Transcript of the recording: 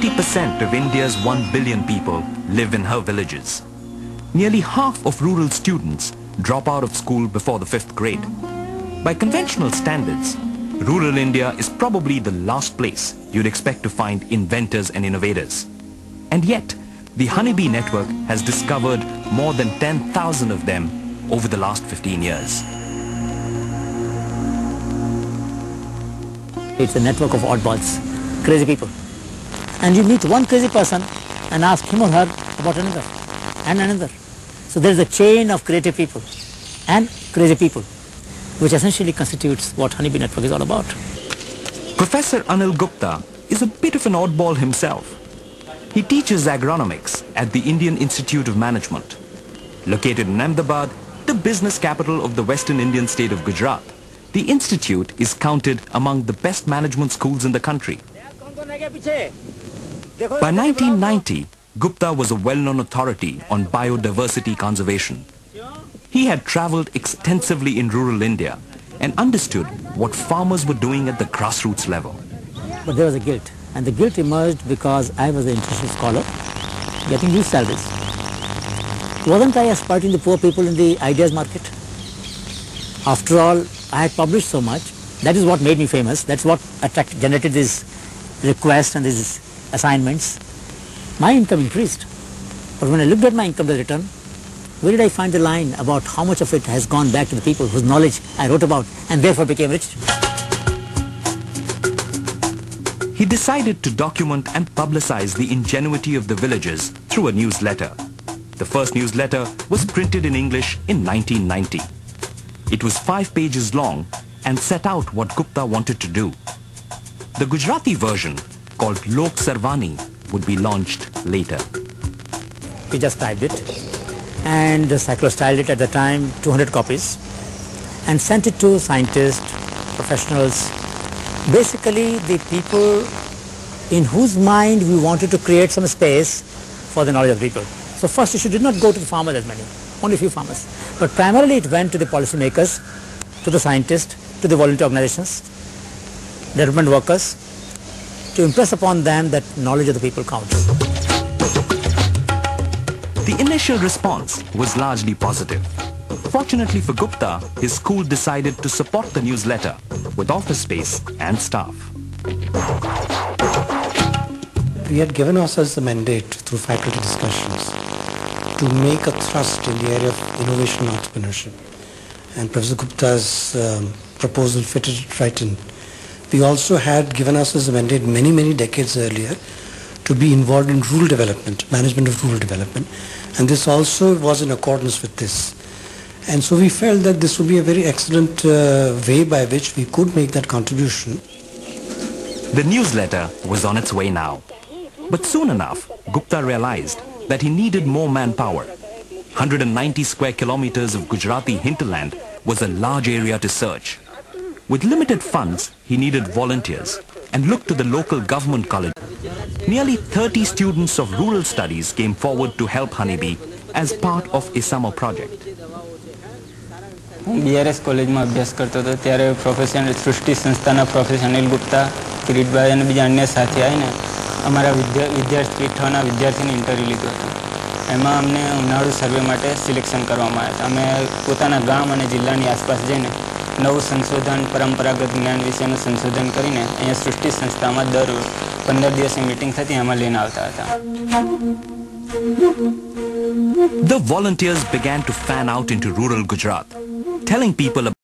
70% of India's 1 billion people live in her villages. Nearly half of rural students drop out of school before the 5th grade. By conventional standards, rural India is probably the last place you'd expect to find inventors and innovators. And yet, the Honeybee Network has discovered more than 10,000 of them over the last 15 years. It's a network of oddballs, crazy people. And you meet one crazy person and ask him or her about another and another. So there is a chain of creative people and crazy people, which essentially constitutes what Honeybee Network is all about. Professor Anil Gupta is a bit of an oddball himself. He teaches agronomics at the Indian Institute of Management. Located in Ahmedabad, the business capital of the Western Indian state of Gujarat, the institute is counted among the best management schools in the country. By 1990, Gupta was a well-known authority on biodiversity conservation. He had traveled extensively in rural India and understood what farmers were doing at the grassroots level. But there was a guilt, and the guilt emerged because I was an international scholar getting these salaries. Wasn't I exploiting the poor people in the ideas market? After all, I had published so much. That is what made me famous. That's what generated these requests and these assignments. My income increased. But when I looked at my income return, where did I find the line about how much of it has gone back to the people whose knowledge I wrote about and therefore became rich? He decided to document and publicize the ingenuity of the villagers through a newsletter. The first newsletter was printed in English in 1990. It was 5 pages long and set out what Gupta wanted to do. The Gujarati version, called Lok Sarvani, would be launched later. We just typed it, and the cyclostyled it at the time, 200 copies, and sent it to scientists, professionals, basically the people in whose mind we wanted to create some space for the knowledge of people. So first issue did not go to the farmers as many, only a few farmers. But primarily it went to the policymakers, to the scientists, to the volunteer organizations, development workers, to impress upon them that knowledge of the people counts. The initial response was largely positive. Fortunately for Gupta, his school decided to support the newsletter with office space and staff. We had given ourselves the mandate through faculty discussions to make a thrust in the area of innovation and entrepreneurship. And Professor Gupta's proposal fitted it right in. We also had given ourselves a mandate many decades earlier to be involved in rural development, management of rural development. And this also was in accordance with this. And so we felt that this would be a very excellent way by which we could make that contribution. The newsletter was on its way now. But soon enough, Gupta realized that he needed more manpower. 190 square kilometers of Gujarati hinterland was a large area to search. With limited funds, he needed volunteers and looked to the local government college. Nearly 30 students of rural studies came forward to help Honeybee as part of a summer project. BRS college में अभ्यास करता था त्यारे professor सृष्टि संस्थाना professor Anil Gupta Kiritbhai અને બીજા અન્ય સાથી આવીને અમારા વિદ્યાર્થી ઠાના વિદ્યાર્થીને ઇન્ટરવ્યુ લીધો હતો. એમાં અમને ઉનાળુ સર્વે માટે સિલેક્શન કરવામાં આવ્યા હતા. અમે પોતાના ગામ અને જિલ્લાની આસપાસ જઈને નવું સંશોધન પરંપરાગત જ્ઞાન વિશેનું સંશોધન કરીને અહીંયા સૃષ્ટિ સંસ્થામાં દર 15 દિવસની મીટિંગ થતી એમાં લઈને આવતા હતા. The volunteers began to fan out into rural Gujarat, telling people about